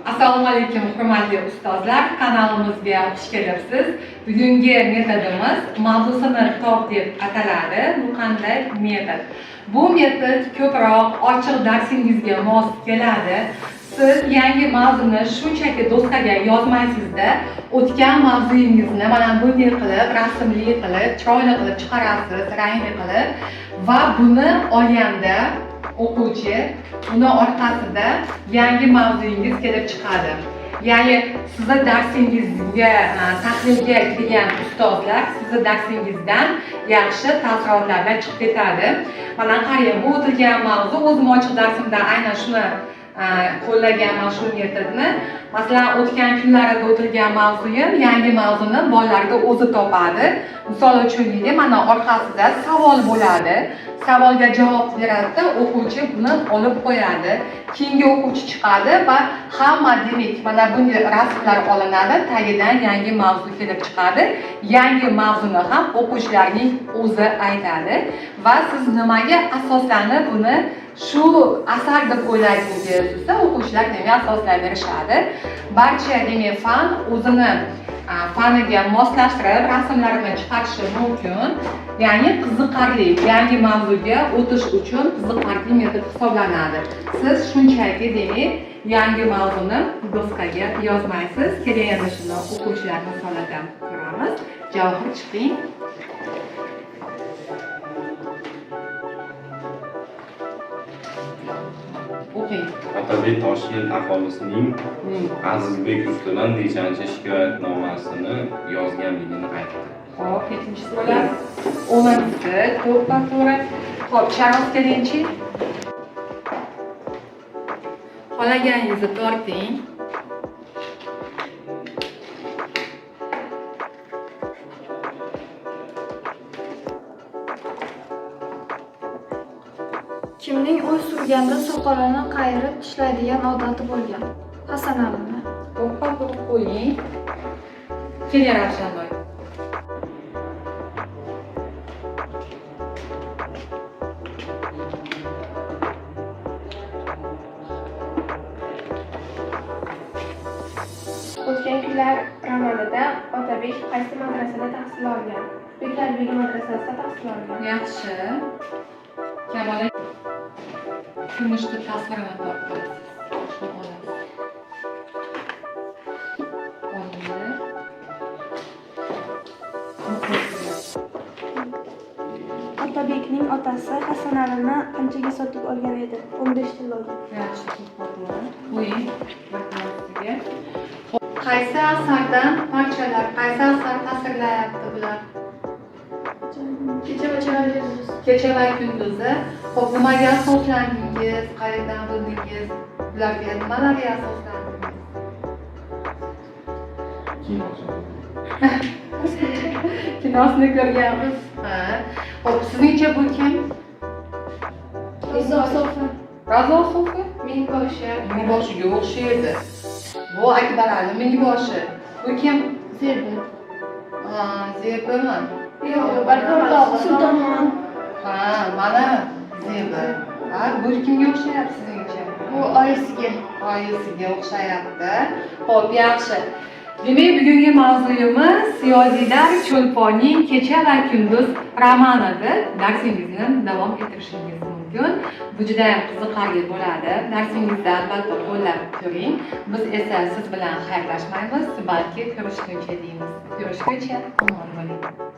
Assalomu alaykum hurmatli ustozlar, kanalimizga xush kelibsiz. Bugungi metodimiz mavzusini top deb ataladi. Bu qanday metod? Bu metod ko'proq ochiq darsingizga mos keladi. Siz yangi mavzuni shunchaki doskaga yozmaysizda, o'tgan mavzuyingizni mana bunday qilib, rasmli qilib, chiroyli qilib chiqarasiz, rangli qilib va buni olganda o'quvchi uni orqasida yangi mavzuyingiz kelib chiqadi. Ya'ni sizni darsingizga tahlilga kirgan ustozlar sizni darsingizdan yaxshi taassurotlarla chiqib ketadi. Mana qarang, bu o'tilgan mavzu o'zim ochiq darsimda aynan shuni qo'llaganman shu metodni. Masalan, o'tgan kunlarda o'tilgan mavzuyim yangi mavzuni bolalarga o'zi topadi. Misol uchun deylik, mana orqasida savol bo'ladi. Savolga javob beradi, o'quvchi buni olib qo'yadi. Keyingi o'quvchi chiqadi va hamma demak mana bunday rasmlar olinadi, tagidan yangi mavzu kelib chiqadi. Yangi mavzuni ham o'quvchilarning o'zi aytadi va siz nimaga asoslanib buni shu asar deb o'ylaysiz esa o'quvchilar demak asoslantirishadi. Barcha demak fan o'zini faniga moslashtirib rasmlarini chiqarishi mumkin. Ya'ni qiziqarli yangi mavzuga o'tish uchun qiziqarli metod hisoblanadi. Siz shunchaki demak yangi mavzuni doskaga yozmaysiz. Keling endi shuni o'quvchilar misolida ko'ramiz. Javohir chiqing. O'qing. Otabek Toshkent aholisining Azizbek ustidan nechanchi shikoyatnomasini yozganligini aytdi. Hop, yettinchi savol. 10-si, to'g'ri. Hop, Charles kelingchi. Xohlaganingizni torting. Kimning uy surganda soqolini qayirib tishlaydigan odati bo'lgan? Hasan Alimi. To'xtab qo'ying. Keling, Ravshanboy. O'tgan kunlar romanida Otabek qaysi madrasada tahsil olgan? Beklarbegiy madrasasida tahsil olgan. Yaxshi. Kamol kumushni tasvirini topasiz. Otabekning otasi Hasan Alini qanchaga sotib olgan edi? 15 tilloga. Yaxshi, to'xtatib qo'ying. Marhamatiga. Qaysi asardan parchalar, qaysi asar tasvirlayapti bular? Kecha va kunduz. Kecha va kunduzi. Xo'p, nimaga asoslandingiz? Qayerdan bildingiz? Bularga nimalarga asoslandingiz? Kinosini ko'rganmiz. Ha. Xo'p, sizningcha bu kim? Razo Sofi. Razo Sofi? Mingboshi. Mingboshiga o'xshaydi. Bu Akbar Ali Mingboshi. Bu kim? Zebi. Ha, Zebimi? Yo'q, Barkamol Sultonxon. Ha, mana Zebi. Ha, bu kimga o'xshayapti sizningcha? Bu oyisiga. Oyisiga o'xshayapti. Xo'p, yaxshi. Demak, bugungi mavzuyimiz Siyoziylar Cho'lponning Kecha va kunduz romanidir. Darsingizni davom ettirishingiz mumkin. Bu juda ham qiziqarli bo'ladi. Darsingizda albatta qo'llab ko'ring. Biz esa siz bilan xayrlashmaymiz, balki ko'rishguncha deymiz. Ko'rishguncha omon bo'ling.